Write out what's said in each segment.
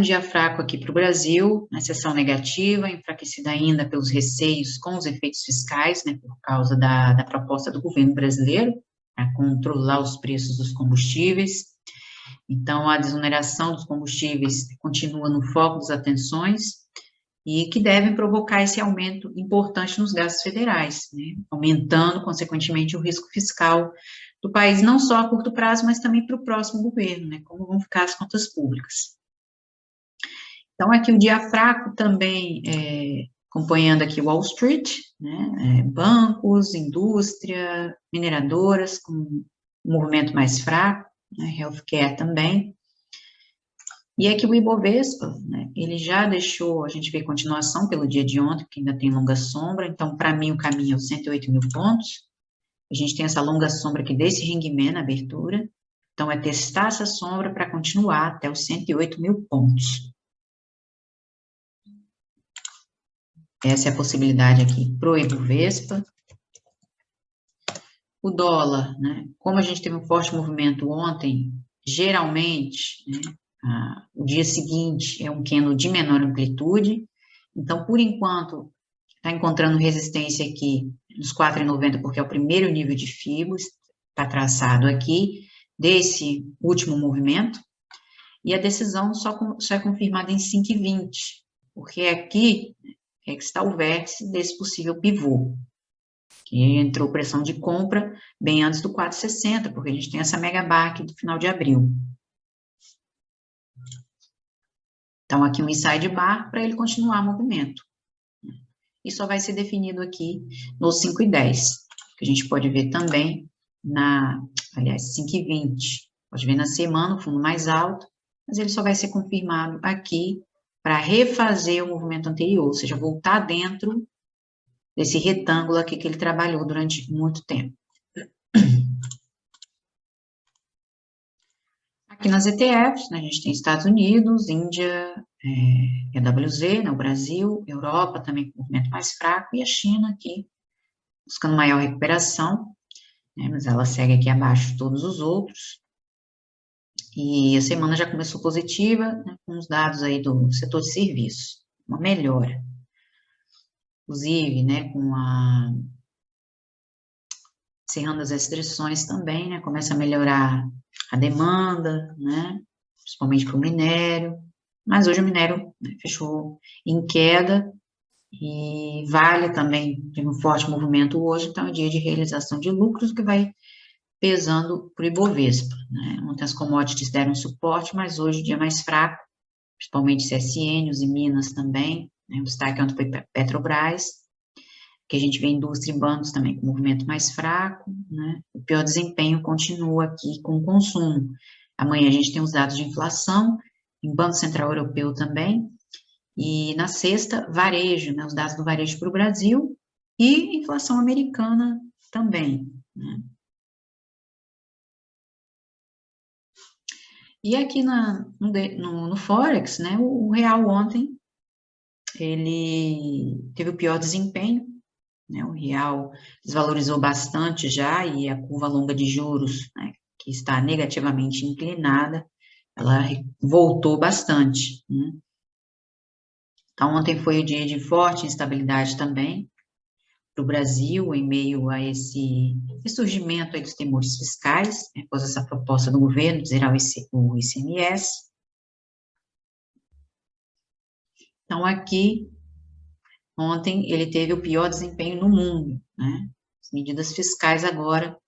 um dia fraco aqui para o Brasil, na sessão negativa, enfraquecida ainda pelos receios com os efeitos fiscais, né, por causa da proposta do governo brasileiro, para controlar os preços dos combustíveis. Então, a desoneração dos combustíveis continua no foco das atenções e que devem provocar esse aumento importante nos gastos federais, né, aumentando, consequentemente, o risco fiscal do país, não só a curto prazo, mas também para o próximo governo, né, como vão ficar as contas públicas. Então, aqui o dia fraco também, acompanhando aqui Wall Street, né, bancos, indústria, mineradoras, com um movimento mais fraco, né, healthcare também. E aqui o Ibovespa, né, ele já deixou, a gente vê continuação pelo dia de ontem, que ainda tem longa sombra, então, para mim, o caminho é os 108 mil pontos. A gente tem essa longa sombra aqui desse ring-man na abertura, então é testar essa sombra para continuar até os 108 mil pontos. Essa é a possibilidade aqui para o Ibovespa. O dólar, né, como a gente teve um forte movimento ontem, geralmente, né, o dia seguinte é um candle de menor amplitude, então, por enquanto, está encontrando resistência aqui nos 4,90, porque é o primeiro nível de Fibos, está traçado aqui, desse último movimento, e a decisão só é confirmada em 5,20, porque aqui é que está o vértice desse possível pivô, que entrou pressão de compra bem antes do 4,60, porque a gente tem essa mega bar aqui do final de abril. Então, aqui um inside bar para ele continuar o movimento. E só vai ser definido aqui nos 5,10, que a gente pode ver também aliás, 5,20. Pode ver na semana, o fundo mais alto, mas ele só vai ser confirmado aqui para refazer o movimento anterior, ou seja, voltar dentro desse retângulo aqui que ele trabalhou durante muito tempo. Aqui nas ETFs, né, a gente tem Estados Unidos, Índia, EWZ, né, o Brasil, Europa também com movimento mais fraco, e a China aqui buscando maior recuperação, né, mas ela segue aqui abaixo de todos os outros. E a semana já começou positiva, né, com os dados aí do setor de serviços, uma melhora. Inclusive, né, encerrando as restrições também, né, começa a melhorar a demanda, né, principalmente para o minério, mas hoje o minério, né, fechou em queda, e Vale também tem um forte movimento hoje, então é dia de realização de lucros que vai pesando para o Ibovespa, né, ontem as commodities deram suporte, mas hoje o dia mais fraco, principalmente CSN, os e Minas também, né, o destaque ontem foi Petrobras, que a gente vê indústria e bancos também com movimento mais fraco, né, o pior desempenho continua aqui com o consumo. Amanhã a gente tem os dados de inflação, em Banco Central Europeu também, e na sexta, varejo, né, os dados do varejo para o Brasil, e inflação americana também, né. E aqui no Forex, né, o real ontem, ele teve o pior desempenho, né, o real desvalorizou bastante já, e a curva longa de juros, né, que está negativamente inclinada, ela voltou bastante, né. Então, ontem foi o dia de forte instabilidade também para o Brasil, em meio a esse ressurgimento aí dos temores fiscais, né, após essa proposta do governo de zerar o ICMS. Então, aqui, ontem, ele teve o pior desempenho no mundo, né, as medidas fiscais agora,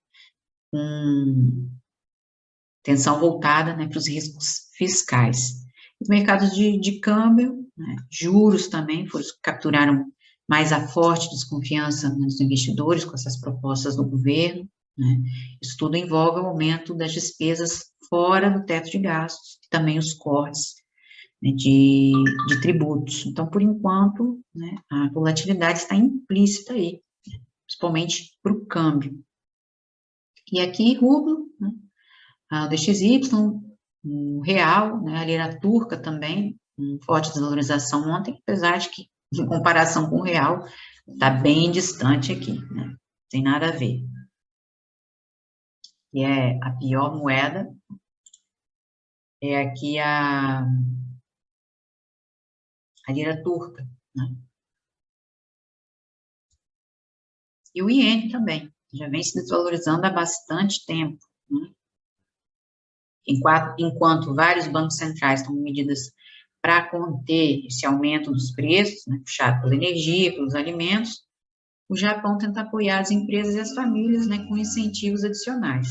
com atenção voltada, né, para os riscos fiscais. Os mercados de câmbio, né, juros também, capturaram mais a forte desconfiança dos investidores com essas propostas do governo, né, isso tudo envolve o aumento das despesas fora do teto de gastos, e também os cortes, né, de tributos. Então, por enquanto, né, a volatilidade está implícita aí, principalmente para o câmbio. E aqui, rublo, né, o DXY, o real, né, a lira turca também, forte desvalorização ontem, apesar de que, em comparação com o real, está bem distante aqui, né, tem nada a ver. E é a pior moeda, é aqui a lira turca, né? E o iene também, já vem se desvalorizando há bastante tempo, né? Enquanto vários bancos centrais tomam medidas para conter esse aumento dos preços, né, puxado pela energia, pelos alimentos, o Japão tenta apoiar as empresas e as famílias, né, com incentivos adicionais.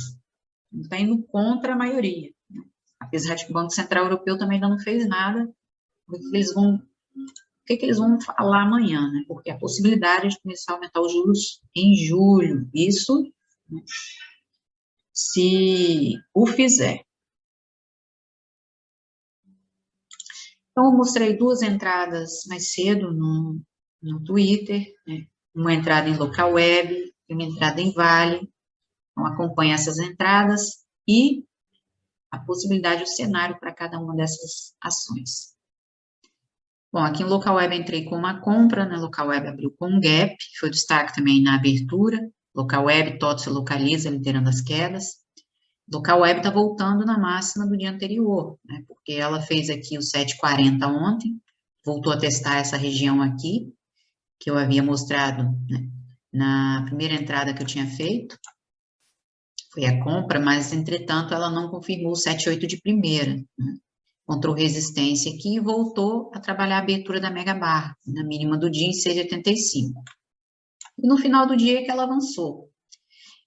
Está indo contra a maioria, né? Apesar de que o Banco Central Europeu também ainda não fez nada, o que eles vão falar amanhã, né? Porque a possibilidade de começar a aumentar os juros em julho, isso, né, se o fizer. Então, eu mostrei duas entradas mais cedo no Twitter, né? Uma entrada em local web e uma entrada em Vale. Então, acompanhe essas entradas e a possibilidade, o cenário para cada uma dessas ações. Bom, aqui no local web entrei com uma compra, né? Local web abriu com um gap, que foi destaque também na abertura. Local web, TOTS localiza, liderando as quedas. Local web está voltando na máxima do dia anterior, né? Porque ela fez aqui o 7,40 ontem, voltou a testar essa região aqui, que eu havia mostrado, né, na primeira entrada que eu tinha feito, foi a compra, mas, entretanto, ela não confirmou o 7,8 de primeira, né? Encontrou resistência aqui e voltou a trabalhar a abertura da mega barra, na mínima do dia em 6,85. E no final do dia é que ela avançou.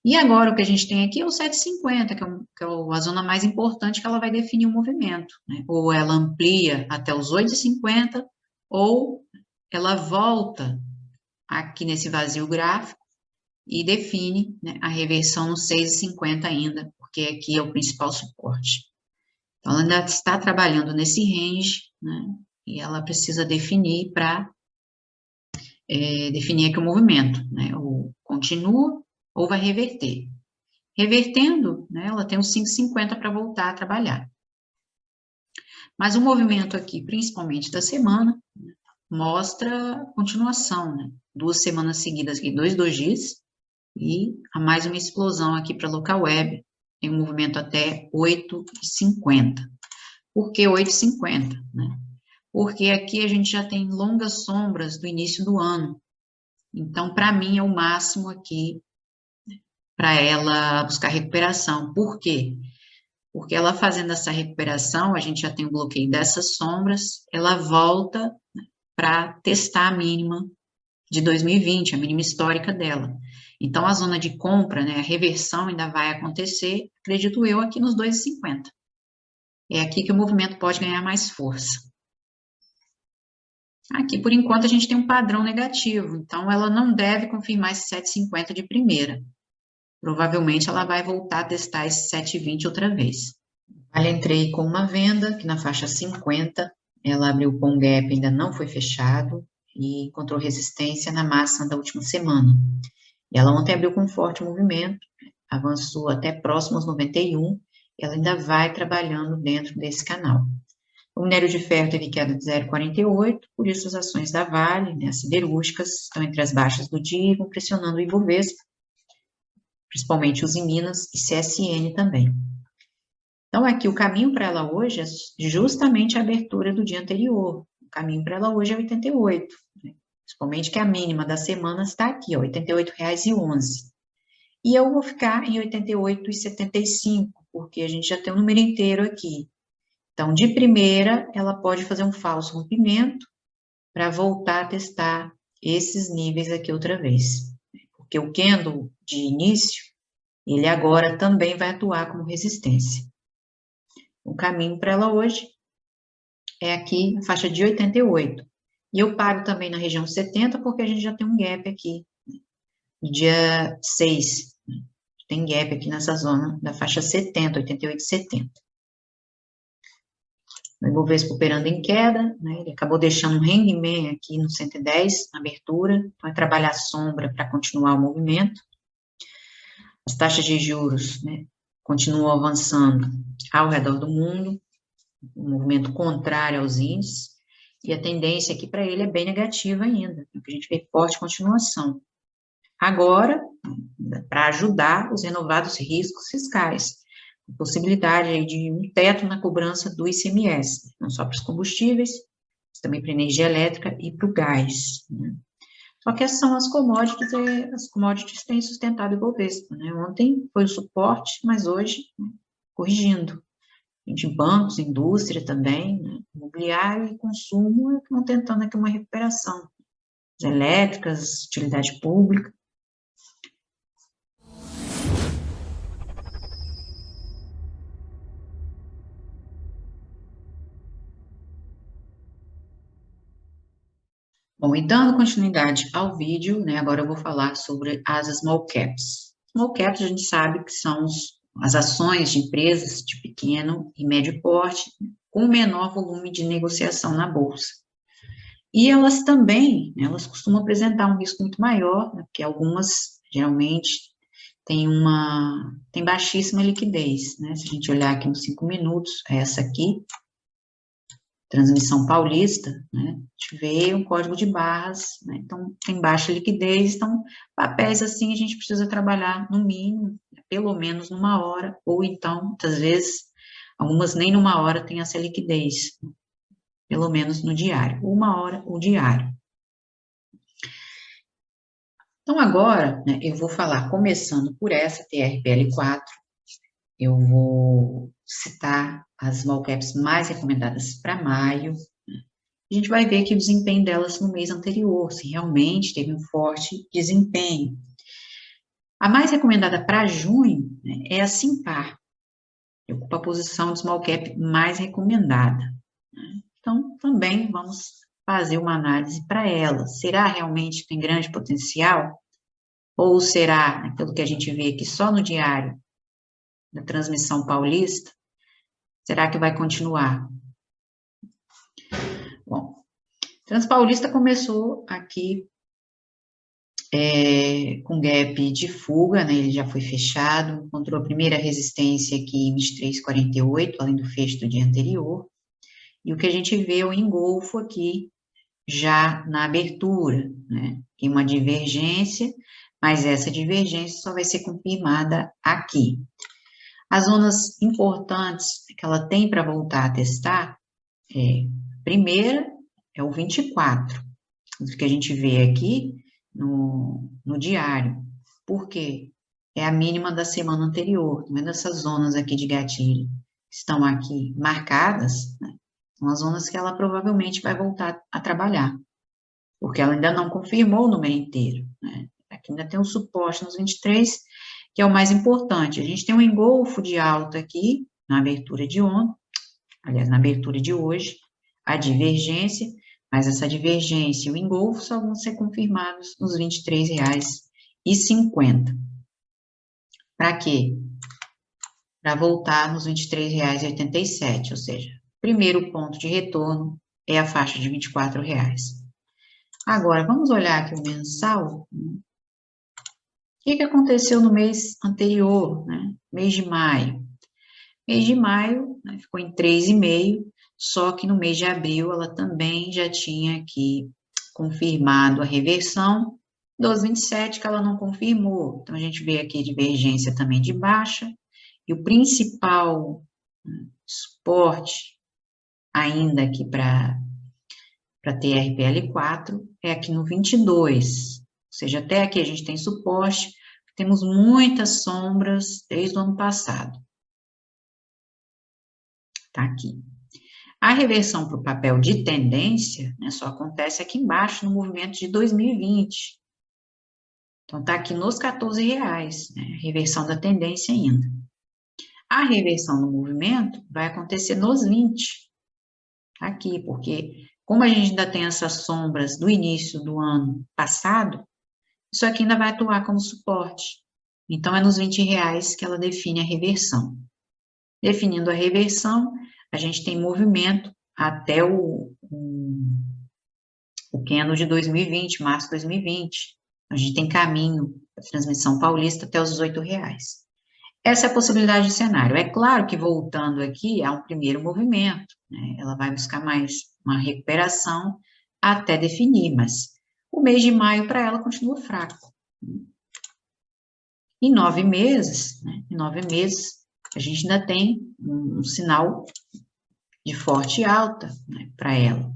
E agora o que a gente tem aqui é o 7,50, que é a zona mais importante que ela vai definir o movimento, né? Ou ela amplia até os 8,50, ou ela volta aqui nesse vazio gráfico e define, né, a reversão no 6,50 ainda, porque aqui é o principal suporte. Então, ela ainda está trabalhando nesse range, né, e ela precisa definir para definir aqui o movimento, né, ou continua ou vai reverter. Revertendo, né, ela tem os 5,50 para voltar a trabalhar. Mas o movimento aqui, principalmente da semana, mostra continuação, né, 2 semanas seguidas aqui, 2 dojis, e há mais uma explosão aqui para a local web, tem um movimento até 8,50. Por que 8,50, né? Porque aqui a gente já tem longas sombras do início do ano. Então, para mim, é o máximo aqui para ela buscar recuperação. Por quê? Porque ela fazendo essa recuperação, a gente já tem o bloqueio dessas sombras, ela volta, né, para testar a mínima de 2020, a mínima histórica dela. Então, a zona de compra, né, a reversão ainda vai acontecer, acredito eu, aqui nos 2,50. É aqui que o movimento pode ganhar mais força. Aqui, por enquanto, a gente tem um padrão negativo, então ela não deve confirmar esse 7,50 de primeira. Provavelmente ela vai voltar a testar esse 7,20 outra vez. Aí entrei com uma venda, que na faixa 50, ela abriu com um gap, ainda não foi fechado, e encontrou resistência na máxima da última semana. E ela ontem abriu com um forte movimento, avançou até próximo aos 91, e ela ainda vai trabalhando dentro desse canal. O minério de ferro teve queda de 0,48, por isso as ações da Vale, né, as siderúrgicas, estão entre as baixas do dia e vão pressionando o Ibovespa, principalmente os em Minas e CSN também. Então, aqui o caminho para ela hoje é justamente a abertura do dia anterior. O caminho para ela hoje é 88, né? Principalmente que a mínima da semana está aqui, ó, R$ 88,11. E eu vou ficar em 88,75, porque a gente já tem um número inteiro aqui. Então, de primeira, ela pode fazer um falso rompimento para voltar a testar esses níveis aqui outra vez. Porque o candle de início, ele agora também vai atuar como resistência. O caminho para ela hoje é aqui na faixa de 88. E eu paro também na região 70, porque a gente já tem um gap aqui, no dia 6. Tem gap aqui nessa zona da faixa 70, 88,70. O Ibovespa operando em queda, né, ele acabou deixando um hangman aqui no 110, na abertura, então é trabalhar sombra para continuar o movimento. As taxas de juros, né, continuam avançando ao redor do mundo, um movimento contrário aos índices, e a tendência aqui para ele é bem negativa ainda, porque a gente vê forte continuação. Agora, para ajudar os renovados riscos fiscais, a possibilidade aí de um teto na cobrança do ICMS, não só para os combustíveis, também para energia elétrica e para o gás, né? Só que essas são as commodities têm sustentado o Ibovespa, né? Ontem foi o suporte, mas hoje, né, corrigindo. De bancos, indústria também, né? Imobiliário e consumo estão tentando aqui uma recuperação. As elétricas, utilidade pública. Bom, e dando continuidade ao vídeo, né, agora eu vou falar sobre as small caps. Small caps a gente sabe que são as ações de empresas de pequeno e médio porte, com menor volume de negociação na bolsa. E elas também, né, elas costumam apresentar um risco muito maior, né, porque algumas, geralmente, têm baixíssima liquidez, né? Se a gente olhar aqui nos 5 minutos, essa aqui, Transmissão Paulista, né, a gente vê um código de barras, né, então tem baixa liquidez, então papéis assim a gente precisa trabalhar no mínimo, pelo menos numa hora, ou então, muitas vezes, algumas nem numa hora tem essa liquidez, pelo menos no diário, uma hora o diário. Então agora, né, eu vou falar, começando por essa TRPL4, eu vou citar as small caps mais recomendadas para maio. A gente vai ver aqui o desempenho delas no mês anterior, se realmente teve um forte desempenho. A mais recomendada para junho, né, é a Simpar, que ocupa a posição de small cap mais recomendada, né? Então, também vamos fazer uma análise para ela. Será realmente que tem grande potencial? Ou será, né, pelo que a gente vê aqui só no diário da Transmissão Paulista, será que vai continuar? Bom, Transpaulista começou aqui com gap de fuga, né, ele já foi fechado, encontrou a primeira resistência aqui em 23,48, além do fecho do dia anterior, e o que a gente vê é o engolfo aqui, já na abertura, né, tem uma divergência, mas essa divergência só vai ser confirmada aqui. As zonas importantes que ela tem para voltar a testar, primeira é o 24, o que a gente vê aqui no diário. Por quê? É a mínima da semana anterior. Tá vendo essas zonas aqui de gatilho que estão aqui marcadas, né? São as zonas que ela provavelmente vai voltar a trabalhar, porque ela ainda não confirmou o número inteiro, né? Aqui ainda tem um suporte nos 23, que é o mais importante. A gente tem um engolfo de alta aqui, na abertura de ontem, aliás, na abertura de hoje, a divergência, mas essa divergência e o engolfo só vão ser confirmados nos R$ 23,50. Para quê? Para voltar nos R$ 23,87, ou seja, primeiro ponto de retorno é a faixa de R$ 24. Agora, vamos olhar aqui o mensal. O que aconteceu no mês anterior, né? Mês de maio. Mês de maio, né, ficou em 3,5, só que no mês de abril ela também já tinha aqui confirmado a reversão dos 27 que ela não confirmou. Então, a gente vê aqui divergência também de baixa, e o principal, né, suporte ainda aqui para TRPL4 é aqui no 22, ou seja, até aqui a gente tem suporte, temos muitas sombras desde o ano passado. Tá aqui. A reversão para o papel de tendência, né, só acontece aqui embaixo no movimento de 2020. Então, tá aqui nos R$14, né, a reversão da tendência ainda. A reversão no movimento vai acontecer nos 20. Tá aqui, porque como a gente ainda tem essas sombras do início do ano passado, isso aqui ainda vai atuar como suporte. Então, é nos R$20 que ela define a reversão. Definindo a reversão, a gente tem movimento até o candle de 2020, março de 2020. A gente tem caminho da Transmissão Paulista até os R$18. Essa é a possibilidade de cenário. É claro que voltando aqui há um primeiro movimento, né? Ela vai buscar mais uma recuperação até definir, mas o mês de maio para ela continua fraco. Em 9 meses, né? Em 9 meses, a gente ainda tem um sinal de forte alta, né, para ela.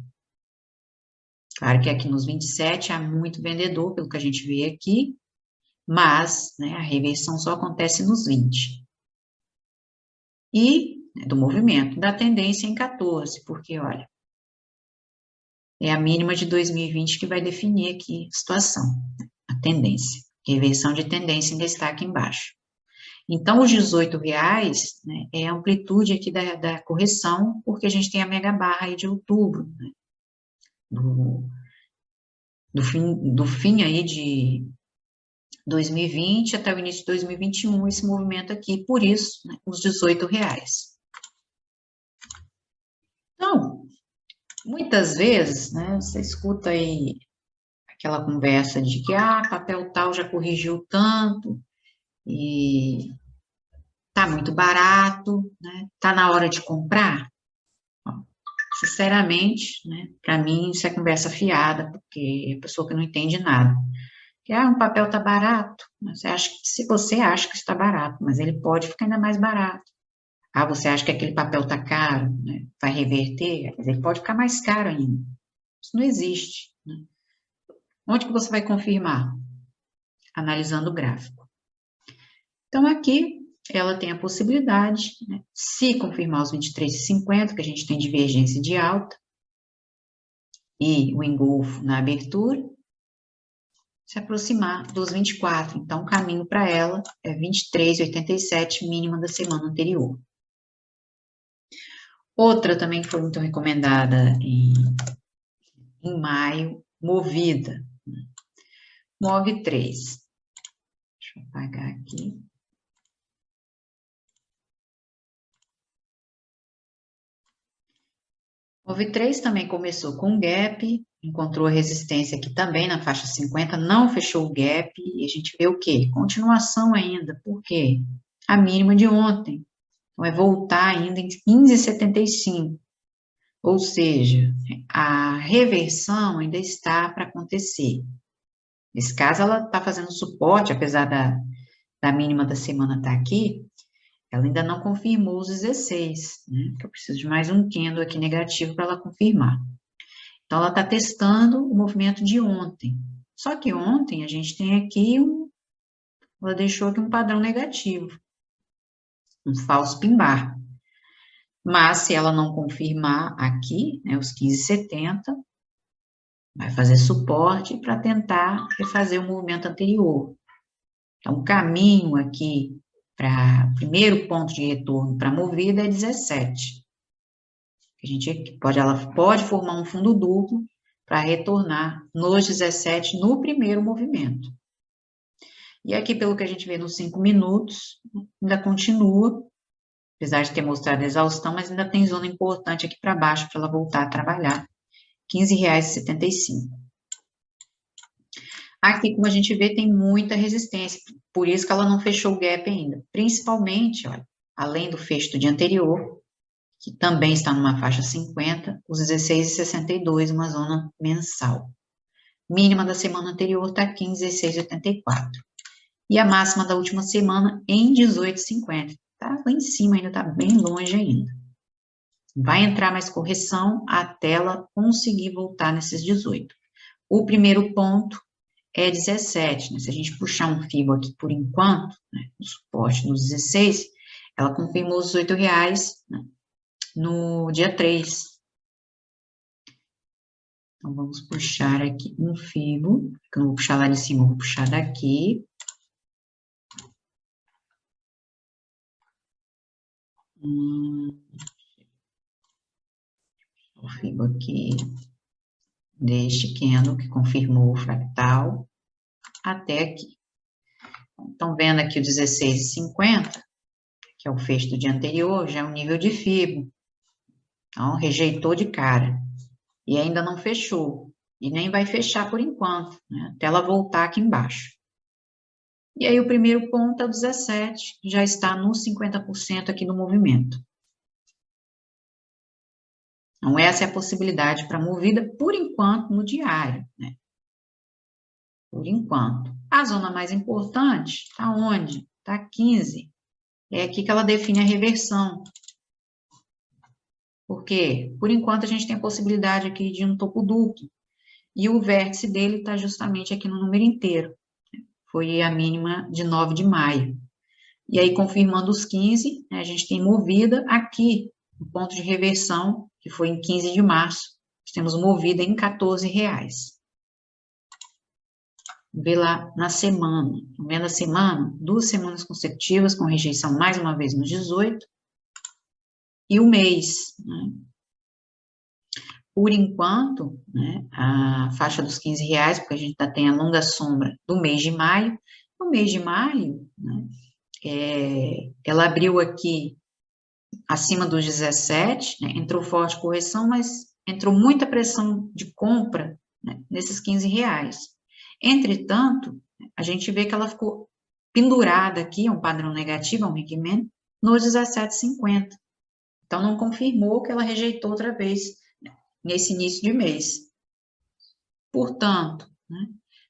Claro que aqui nos 27 há muito vendedor, pelo que a gente vê aqui, mas, né, a reversão só acontece nos 20. E, né, do movimento, da tendência em 14, porque, olha, é a mínima de 2020 que vai definir aqui a situação, a tendência. Reversão de tendência em destaque embaixo. Então, os R$18, né, é a amplitude aqui da correção, porque a gente tem a mega barra aí de outubro, né, do fim aí de 2020 até o início de 2021, esse movimento aqui, por isso, né, os R$18. Então, muitas vezes, né, você escuta aí aquela conversa de que, papel tal já corrigiu tanto, e tá muito barato, né, tá na hora de comprar. Sinceramente, né, para mim isso é conversa fiada, porque é pessoa que não entende nada. Que, um papel está barato, se você acha que está barato, mas ele pode ficar ainda mais barato. Você acha que aquele papel está caro, né, vai reverter, mas ele pode ficar mais caro ainda. Isso não existe, né? Onde que você vai confirmar? Analisando o gráfico. Então, aqui, ela tem a possibilidade, né, se confirmar os 23,50, que a gente tem divergência de alta, e o engolfo na abertura, se aproximar dos 24. Então, o caminho para ela é 23,87, mínima da semana anterior. Outra também que foi muito recomendada em maio, Movida. Move 3. Deixa eu apagar aqui. Move 3 também começou com gap, encontrou a resistência aqui também na faixa 50, não fechou o gap, e a gente vê o quê? Continuação ainda, por quê? A mínima de ontem. Então, é voltar ainda em 15,75. Ou seja, a reversão ainda está para acontecer. Nesse caso, ela está fazendo suporte, apesar da mínima da semana estar aqui, ela ainda não confirmou os 16, né? Que eu preciso de mais um candle aqui negativo para ela confirmar. Então, ela está testando o movimento de ontem. Só que ontem a gente tem aqui ela deixou aqui um padrão negativo, um falso pin-bar. Mas, se ela não confirmar aqui, né, os 15,70, vai fazer suporte para tentar refazer o movimento anterior. Então, o caminho aqui para primeiro ponto de retorno para a movida é 17. Ela pode formar um fundo duplo para retornar nos 17 no primeiro movimento. E aqui, pelo que a gente vê nos 5 minutos, ainda continua, apesar de ter mostrado exaustão, mas ainda tem zona importante aqui para baixo para ela voltar a trabalhar. R$15,75. Aqui, como a gente vê, tem muita resistência, por isso que ela não fechou o gap ainda. Principalmente, olha, além do fecho do dia anterior, que também está numa faixa 50, os 16,62, uma zona mensal. Mínima da semana anterior está aqui em 16,84. E a máxima da última semana em 18,50. Está lá em cima ainda, está bem longe ainda. Vai entrar mais correção até ela conseguir voltar nesses 18. O primeiro ponto é 17, né? Se a gente puxar um FIBO aqui por enquanto, né, o suporte nos 16, ela confirmou os R$8, né, no dia 3. Então, vamos puxar aqui um FIBO, que eu não vou puxar lá de cima, eu vou puxar daqui. O FIBO aqui deste candle que confirmou o fractal até aqui. Estão vendo aqui o 16,50, que é o fecho do dia anterior, já é um nível de FIBO. Então, rejeitou de cara. E ainda não fechou. E nem vai fechar por enquanto, né, até ela voltar aqui embaixo. E aí, o primeiro ponto é o 17, já está nos 50% aqui do movimento. Então, essa é a possibilidade para a movida, por enquanto, no diário, né? Por enquanto. A zona mais importante está onde? Está 15. É aqui que ela define a reversão. Por quê? Por enquanto, a gente tem a possibilidade aqui de um topo duplo. e o vértice dele está justamente aqui no número inteiro. Foi a mínima de 9 de maio. E aí, confirmando os 15, né, a gente tem movida aqui, o ponto de reversão, que foi em 15 de março, temos movida em R$14. Vê lá na semana, no meio da semana, 2 semanas consecutivas com rejeição mais uma vez nos 18, e o mês, né? Por enquanto, né, a faixa dos R$15, porque a gente ainda tem a longa sombra do mês de maio. No mês de maio, né, ela abriu aqui acima dos 17, né, entrou forte correção, mas entrou muita pressão de compra, né, nesses R$15. Entretanto, a gente vê que ela ficou pendurada aqui, é um padrão negativo, é um Rickman, nos 17,50. Então, não confirmou que ela rejeitou outra vez, né, nesse início de mês. Portanto, né,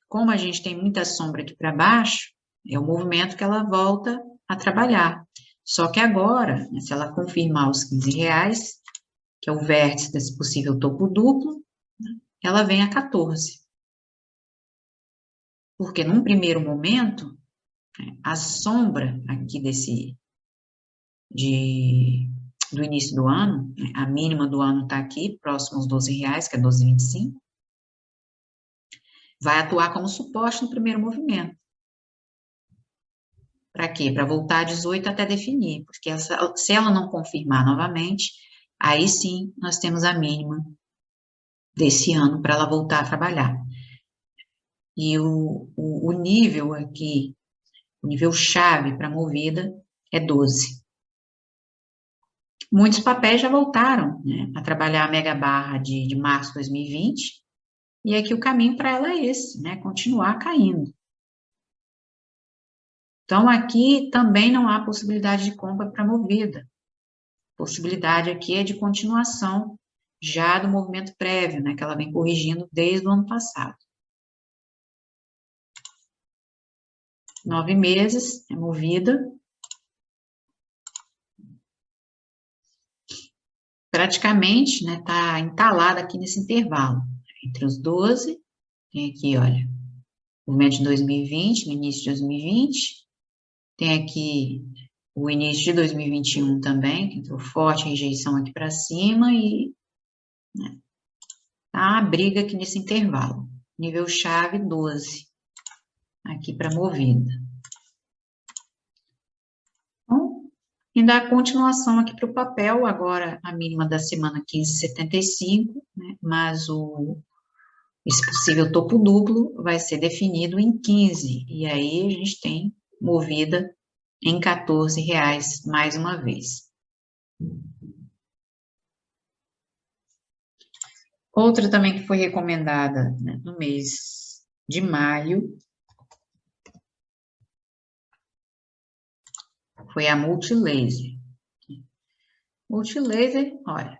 como a gente tem muita sombra aqui para baixo, é o movimento que ela volta a trabalhar. Só que agora, né, se ela confirmar os R$15, que é o vértice desse possível topo duplo, né, ela vem a 14. Porque num primeiro momento, né, a sombra aqui do início do ano, né, a mínima do ano está aqui, próximo aos R$12, que é 12,25, vai atuar como suporte no primeiro movimento. Para quê? Para voltar a 18 até definir, porque se ela não confirmar novamente, aí sim nós temos a mínima desse ano para ela voltar a trabalhar. E o nível aqui, o nível chave para movida é 12. Muitos papéis já voltaram, né, a trabalhar a mega barra de março de 2020, e aqui o caminho para ela é esse, né, continuar caindo. Então, aqui também não há possibilidade de compra para movida. Possibilidade aqui é de continuação já do movimento prévio, né, que ela vem corrigindo desde o ano passado. 9 meses, é movida. Praticamente, né, tá entalada aqui nesse intervalo. Entre os 12, tem aqui, olha, movimento de 2020, no início de 2020. Tem aqui o início de 2021 também, que entrou forte rejeição aqui para cima e, né, tá a briga aqui nesse intervalo. Nível chave 12, aqui para movida. Então, e dá continuação aqui para o papel, agora a mínima da semana 15,75, né, mas esse possível topo duplo vai ser definido em 15, e aí a gente tem movida em R$14 mais uma vez. Outra também que foi recomendada, né, no mês de maio foi a Multilaser. Multilaser, olha,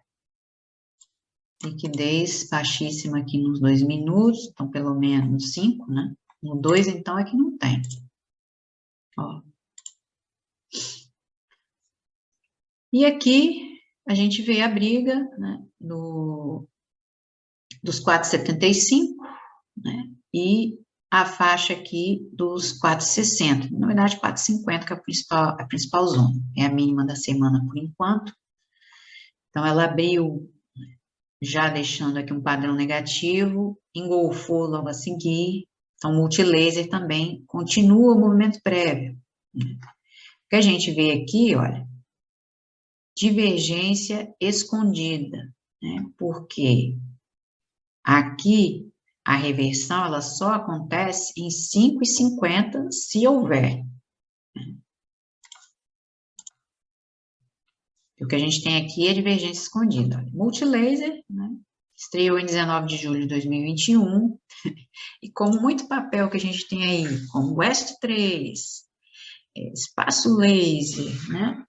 liquidez baixíssima aqui nos 2 minutos, então pelo menos 5, né? No 2, então, é que não tem. Ó. E aqui a gente vê a briga, né, dos 4,75, né, e a faixa aqui dos 4,60. Na verdade, 4,50 que é a principal zona. É a mínima da semana por enquanto. Então, ela abriu já deixando aqui um padrão negativo, engolfou logo a seguir. Então, multilaser também continua o movimento prévio. O que a gente vê aqui, olha, divergência escondida, né? Porque aqui a reversão ela só acontece em 5,50 se houver. O que a gente tem aqui é divergência escondida. Olha, multilaser, né? Estreou em 19 de julho de 2021, e como muito papel que a gente tem aí, como West 3, Espaço Laser, né?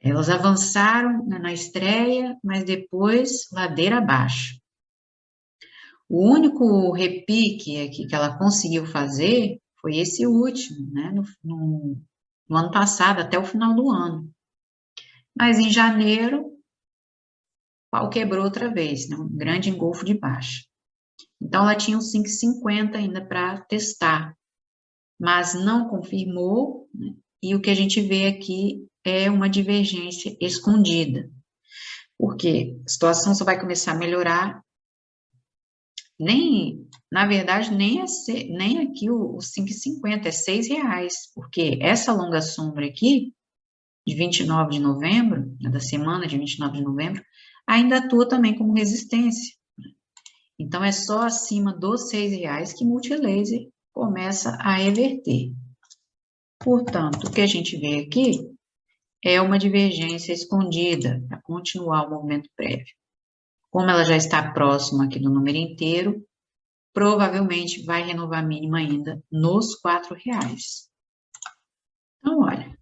Elas avançaram, né, na estreia, mas depois ladeira abaixo. O único repique aqui que ela conseguiu fazer foi esse último, né? No ano passado, até o final do ano. Mas em janeiro, pau quebrou outra vez, né? Um grande engolfo de baixa. Então, ela tinha uns 5,50 ainda para testar, mas não confirmou, né? E o que a gente vê aqui é uma divergência escondida. Porque a situação só vai começar a melhorar, na verdade, nem aqui os 5,50, é R$6, porque essa longa sombra aqui, de 29 de novembro, né, da semana de 29 de novembro, ainda atua também como resistência. Então, é só acima dos R$6 que Multilaser começa a reverter. Portanto, o que a gente vê aqui é uma divergência escondida para continuar o movimento prévio. Como ela já está próxima aqui do número inteiro, provavelmente vai renovar a mínima ainda nos R$4. Então, olha,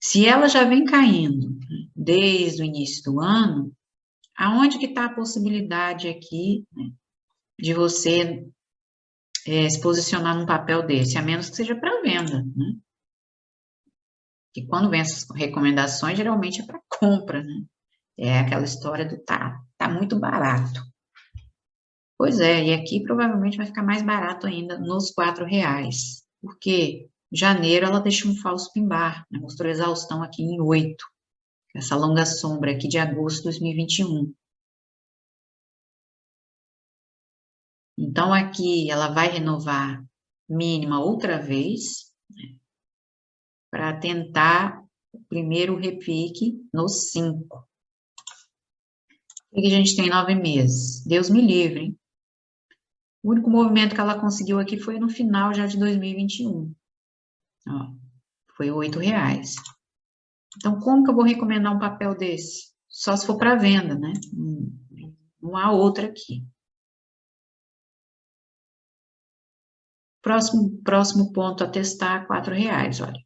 se ela já vem caindo desde o início do ano, aonde que está a possibilidade aqui, né, de você se posicionar num papel desse, a menos que seja para venda, né? E quando vem essas recomendações, geralmente é para compra, né? É aquela história do tá muito barato. Pois é, e aqui provavelmente vai ficar mais barato ainda nos R$4, porque janeiro ela deixa um falso pin-bar, né? Mostrou exaustão aqui em 8, essa longa sombra aqui de agosto de 2021. Então, aqui ela vai renovar mínima outra vez, né, para tentar o primeiro repique nos 5. E a gente tem 9 meses. Deus me livre, hein? O único movimento que ela conseguiu aqui foi no final já de 2021. Ó, foi R$8. Então, como que eu vou recomendar um papel desse? Só se for para venda, né? Não há outra aqui. Próximo ponto a testar, R$4, olha.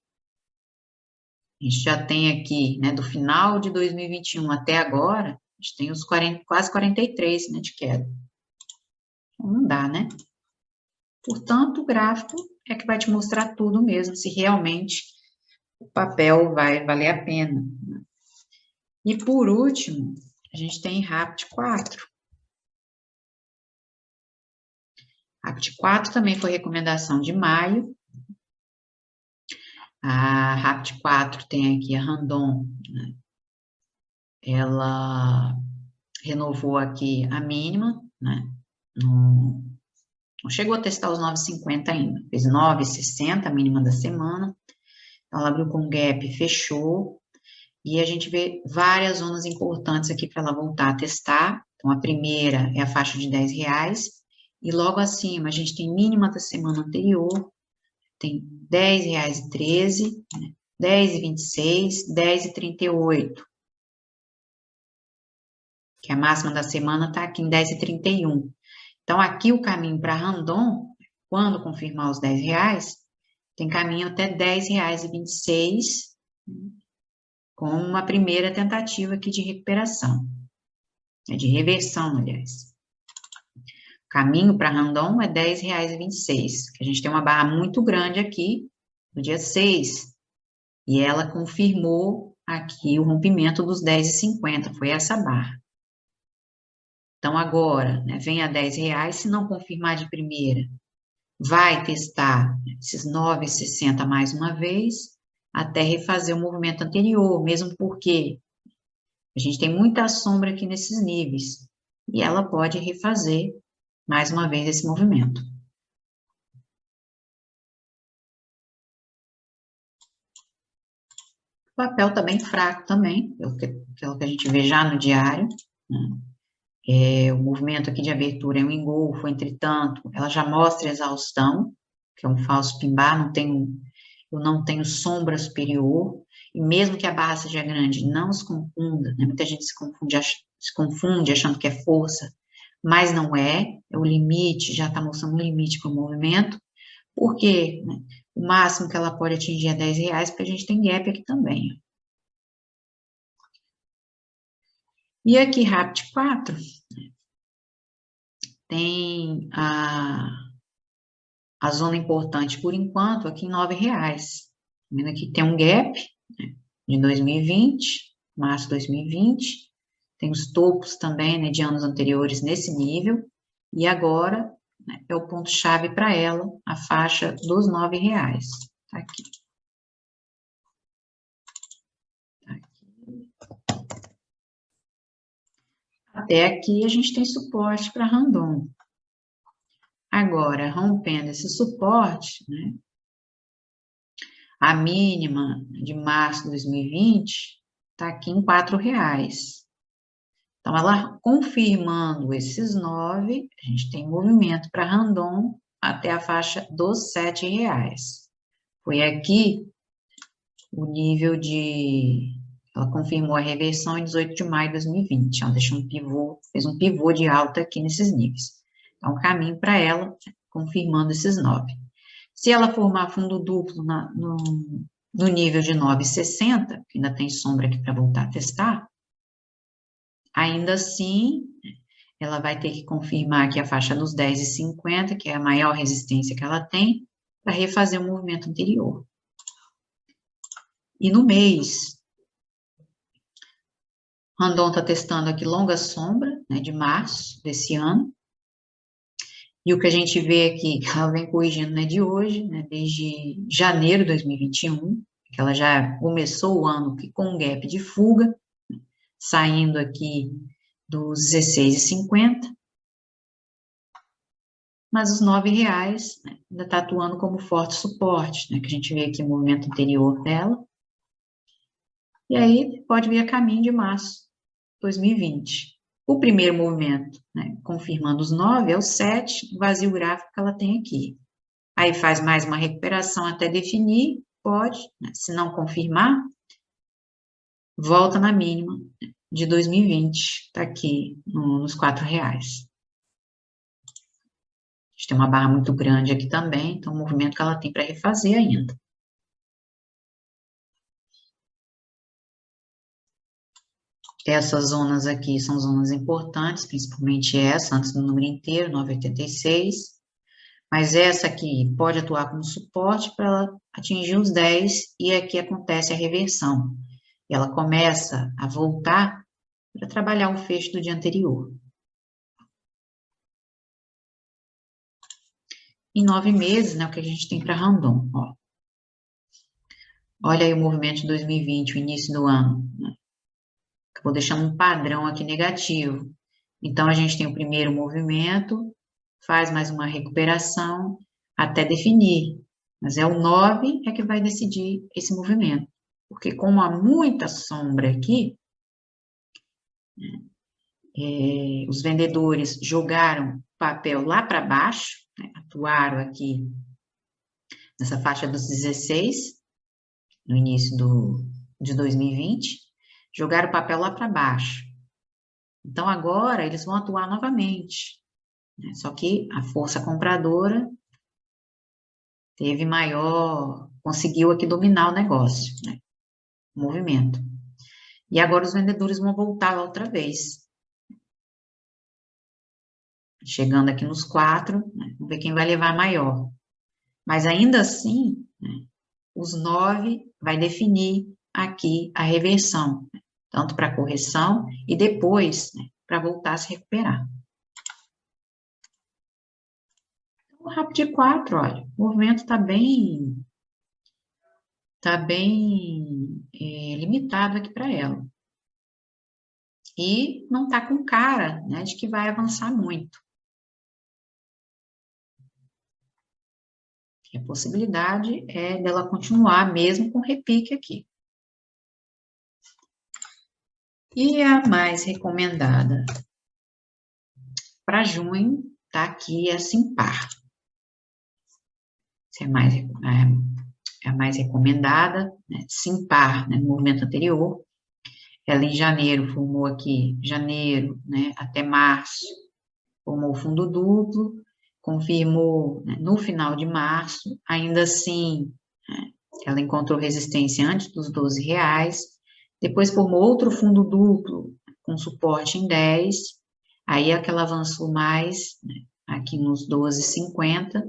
A gente já tem aqui, né, do final de 2021 até agora, a gente tem os quase 43, né, de queda. Não dá, né? Portanto, o gráfico é que vai te mostrar tudo mesmo, se realmente o papel vai valer a pena. E por último, a gente tem RAPT 4. RAPT 4 também foi recomendação de maio. A RAPT 4 tem aqui a Randon, né? Ela renovou aqui a mínima, né? Não chegou a testar os 9,50 ainda, fez 9,60, a mínima da semana. Então, ela abriu com gap, fechou, e a gente vê várias zonas importantes aqui para ela voltar a testar. Então, a primeira é a faixa de R$10, e logo acima a gente tem mínima da semana anterior, tem R$10,13, né? R$10,26, R$10,38, que a máxima da semana está aqui em R$10,31. Então, aqui o caminho para Randon, quando confirmar os R$10, tem caminho até R$10,26, com uma primeira tentativa aqui de recuperação, de reversão, aliás. O caminho para Randon é R$10,26, que a gente tem uma barra muito grande aqui, no dia 6, e ela confirmou aqui o rompimento dos R$10,50, foi essa barra. Então, agora, né, vem a R$10, se não confirmar de primeira, vai testar esses 9,60 mais uma vez, até refazer o movimento anterior, mesmo porque a gente tem muita sombra aqui nesses níveis, e ela pode refazer mais uma vez esse movimento. O papel está bem fraco também, pelo que a gente vê já no diário, né? O movimento aqui de abertura é um engolfo, entretanto, ela já mostra exaustão, que é um falso pin-bar, eu não tenho sombra superior, e mesmo que a barra seja grande, não se confunda, né? Muita gente se confunde achando que é força, mas não é o limite, já está mostrando um limite para o movimento, porque, né, o máximo que ela pode atingir é R$10, porque a gente tem gap aqui também. E aqui, RAPT 4, tem a zona importante, por enquanto, aqui em R$9. Vendo aqui tem um gap, né, de 2020, março de 2020, tem os topos também, né, de anos anteriores nesse nível, e agora, né, é o ponto-chave para ela, a faixa dos R$9, tá aqui. Até aqui a gente tem suporte para Randon. Agora, rompendo esse suporte, né, a mínima de março de 2020 está aqui em R$4. Então, ela confirmando esses 9, a gente tem movimento para Randon até a faixa dos R$7. Foi aqui o nível de... Ela confirmou a reversão em 18 de maio de 2020. Ela deixou um pivô, fez um pivô de alta aqui nesses níveis. Então, caminho para ela, confirmando esses 9. Se ela formar fundo duplo no nível de 9,60, que ainda tem sombra aqui para voltar a testar, ainda assim, ela vai ter que confirmar aqui a faixa dos 10,50, que é a maior resistência que ela tem, para refazer o movimento anterior. E no mês, Randon está testando aqui longa sombra, né, de março desse ano. E o que a gente vê aqui, ela vem corrigindo, né, de hoje, né, desde janeiro de 2021, que ela já começou o ano com um gap de fuga, saindo aqui dos 16,50. Mas os R$9, né, ainda está atuando como forte suporte, né, que a gente vê aqui o movimento anterior dela. E aí pode vir a caminho de março de 2020. O primeiro movimento, né, confirmando os 9, é o 7, vazio gráfico que ela tem aqui. Aí faz mais uma recuperação até definir, pode, né, se não confirmar, volta na mínima de 2020, está aqui nos R$4. A gente tem uma barra muito grande aqui também, então o movimento que ela tem para refazer ainda. Essas zonas aqui são zonas importantes, principalmente essa, antes do número inteiro, 9,86. Mas essa aqui pode atuar como suporte para ela atingir os 10, e aqui acontece a reversão. E ela começa a voltar para trabalhar o fecho do dia anterior. Em 9 meses, né, o que a gente tem para Randon, ó. Olha aí o movimento de 2020, o início do ano, né? Vou deixar um padrão aqui negativo. Então, a gente tem o primeiro movimento, faz mais uma recuperação até definir. Mas é o 9 é que vai decidir esse movimento. Porque como há muita sombra aqui, os vendedores jogaram papel lá para baixo, né, atuaram aqui nessa faixa dos 16, no início de 2020, jogaram o papel lá para baixo. Então, agora, eles vão atuar novamente, né? Só que a força compradora teve maior, conseguiu aqui dominar o negócio, né? O movimento. E agora os vendedores vão voltar lá outra vez. Chegando aqui nos 4, né? Vamos ver quem vai levar maior. Mas ainda assim, né, os 9 vai definir aqui a reversão, né? Tanto para correção e depois, né, para voltar a se recuperar. O RAP de 4, olha, o movimento está bem limitado aqui para ela. E não está com cara, né, de que vai avançar muito. E a possibilidade é dela continuar mesmo com repique aqui. E a mais recomendada para junho está aqui a Simpar. Essa é a mais recomendada, né? Simpar, né, no movimento anterior. Ela em janeiro formou aqui, janeiro, né, até março, formou fundo duplo, confirmou, né, no final de março, ainda assim, né, ela encontrou resistência antes dos R$12, depois formou outro fundo duplo, com suporte em 10, aí é que ela avançou mais, né, aqui nos 12,50,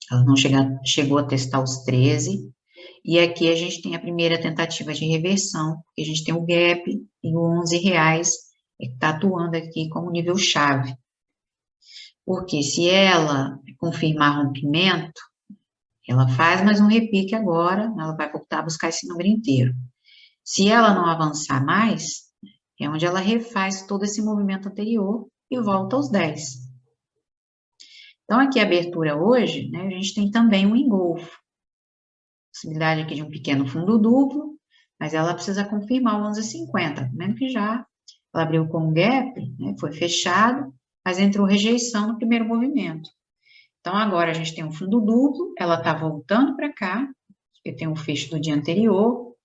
ela não chegou a testar os 13, E aqui a gente tem a primeira tentativa de reversão, porque a gente tem o gap e o R$11 que está atuando aqui como nível-chave. Porque se ela confirmar rompimento, ela faz mais um repique agora, ela vai voltar a buscar esse número inteiro. Se ela não avançar mais, é onde ela refaz todo esse movimento anterior e volta aos 10. Então, aqui a abertura hoje, né, a gente tem também um engolfo. Possibilidade aqui de um pequeno fundo duplo, mas ela precisa confirmar o 11,50, mesmo que já ela abriu com gap, né, foi fechado, mas entrou rejeição no primeiro movimento. Então, agora a gente tem um fundo duplo, ela está voltando para cá, porque tem o fecho do dia anterior,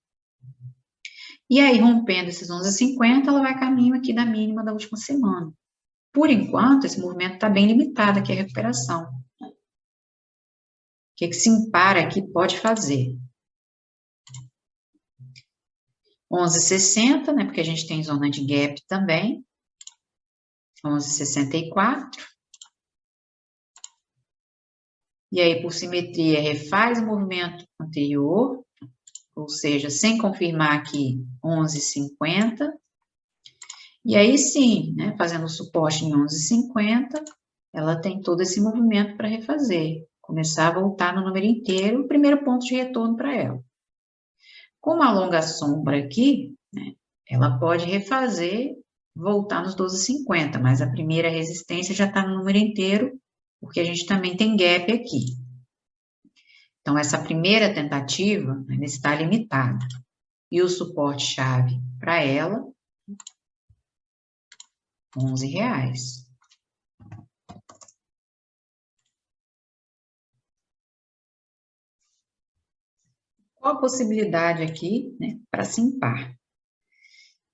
e aí, rompendo esses 11,50, ela vai caminho aqui da mínima da última semana. Por enquanto, esse movimento está bem limitado aqui, a recuperação. O que se impara aqui pode fazer? 11,60, né, porque a gente tem zona de gap também. 11,64. E aí, por simetria, refaz o movimento anterior, ou seja, sem confirmar aqui 11,50. E aí sim, né, fazendo o suporte em 11,50, ela tem todo esse movimento para refazer, começar a voltar no número inteiro, o primeiro ponto de retorno para ela. Com uma longa sombra aqui, né, ela pode refazer, voltar nos 12,50, mas a primeira resistência já está no número inteiro, porque a gente também tem gap aqui. Então, essa primeira tentativa ainda está limitada. E o suporte-chave para ela, R$11. Qual a possibilidade aqui, né, para se impar?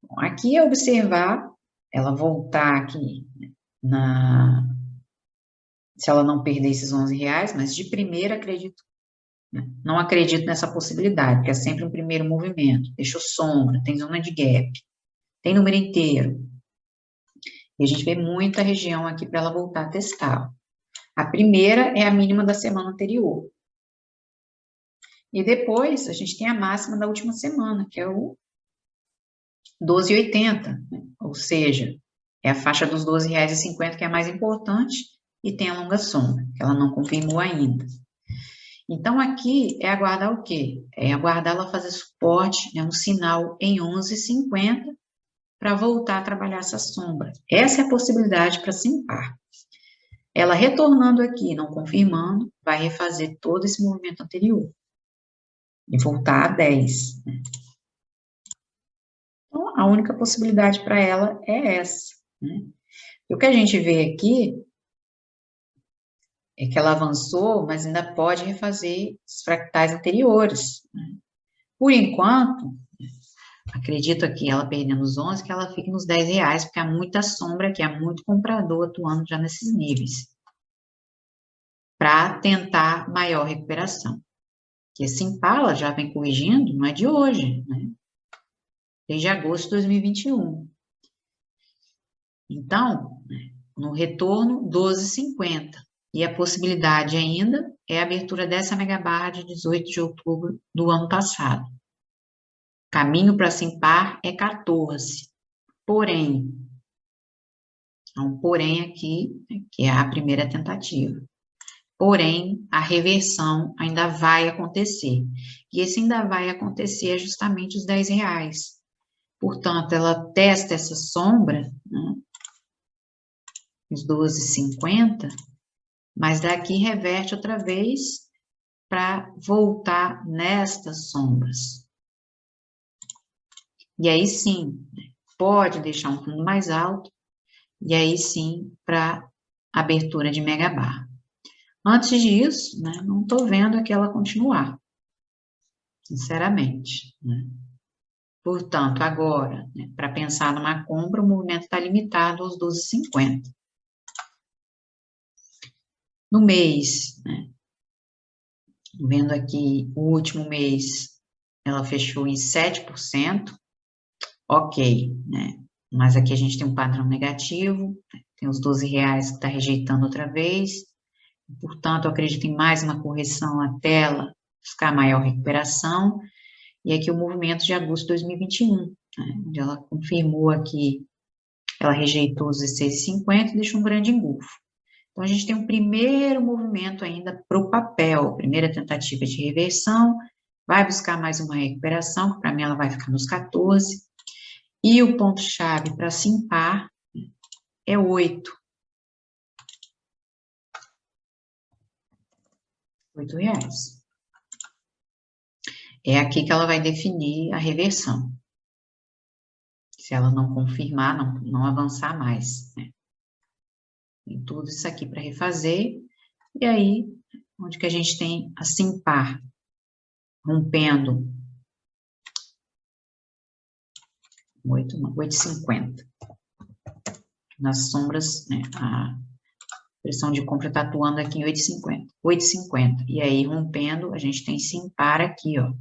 Bom, aqui é observar ela voltar aqui, né, se ela não perder esses R$11, mas de primeira acredito, né, não acredito nessa possibilidade, porque é sempre um primeiro movimento, deixou sombra, tem zona de gap, tem número inteiro, e a gente vê muita região aqui para ela voltar a testar. A primeira é a mínima da semana anterior. E depois, a gente tem a máxima da última semana, que é o 12,80, né? Ou seja, é a faixa dos R$12,50 que é a mais importante e tem a longa sombra, que ela não confirmou ainda. Então, aqui é aguardar o quê? É aguardar ela fazer suporte, né, um sinal em 11,50 para voltar a trabalhar essa sombra. Essa é a possibilidade para se impar. Ela retornando aqui, não confirmando, vai refazer todo esse movimento anterior e voltar a 10. Né? Então, a única possibilidade para ela é essa. Né? E o que a gente vê aqui é que ela avançou, mas ainda pode refazer os fractais anteriores. Né? Por enquanto, acredito aqui, ela perdendo os 11, que ela fique nos R$10, porque há muita sombra aqui, há muito comprador atuando já nesses níveis, para tentar maior recuperação. Que esse Impala já vem corrigindo, não é de hoje, né? Desde agosto de 2021. Então, no retorno, 12,50. E a possibilidade ainda é a abertura dessa megabarra de 18 de outubro do ano passado. Caminho para se impar é 14. Porém, há um porém aqui, que é a primeira tentativa. Porém, a reversão ainda vai acontecer. E esse ainda vai acontecer é justamente os R$10. Portanto, ela testa essa sombra, né, os 12,50, mas daqui reverte outra vez para voltar nestas sombras. E aí sim, pode deixar um fundo mais alto, e aí sim, para abertura de megabarra. Antes disso, né, não estou vendo aqui ela continuar, sinceramente, né. Portanto, agora, né, para pensar numa compra, o movimento está limitado aos 12,50. No mês, né, vendo aqui, o último mês, ela fechou em 7%, ok, né, mas aqui a gente tem um padrão negativo, tem os R$12 que está rejeitando outra vez, portanto, eu acredito em mais uma correção até ela buscar maior recuperação, e aqui o movimento de agosto de 2021, né, onde ela confirmou aqui, ela rejeitou os 16,50 e deixou um grande engolfo. Então, a gente tem um primeiro movimento ainda para o papel, primeira tentativa de reversão, vai buscar mais uma recuperação, que para mim ela vai ficar nos 14, e o ponto-chave para Simpar é 8. R$8. É aqui que ela vai definir a reversão. Se ela não confirmar, não avançar mais, né? Tem tudo isso aqui para refazer. E aí, onde que a gente tem a Simpar rompendo 8,50. Nas sombras, né, a pressão de compra está atuando aqui em 8,50. E aí, rompendo, a gente tem Simpar aqui, ó.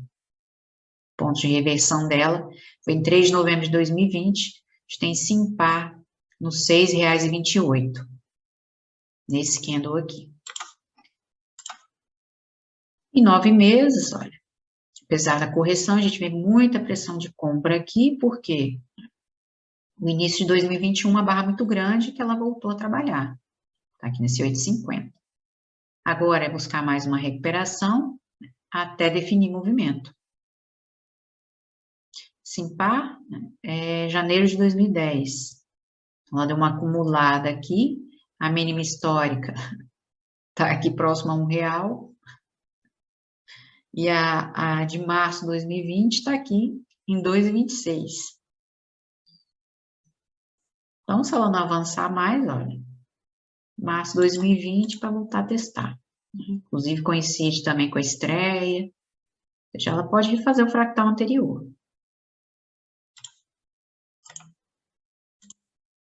Ponto de reversão dela foi em 3 de novembro de 2020. A gente tem Simpar nos R$6,28. Nesse candle aqui. Em 9 meses, olha, apesar da correção, a gente vê muita pressão de compra aqui, porque no início de 2021, uma barra muito grande que ela voltou a trabalhar. Tá aqui nesse 8,50. Agora é buscar mais uma recuperação até definir movimento. Simpar, é janeiro de 2010. Ela deu uma acumulada aqui, a mínima histórica tá aqui próximo a R$1. E a de março de 2020 está aqui em 2,26. Então, se ela não avançar mais, olha, março de 2020 para voltar a testar. Inclusive, coincide também com a estreia. Ela pode refazer o fractal anterior.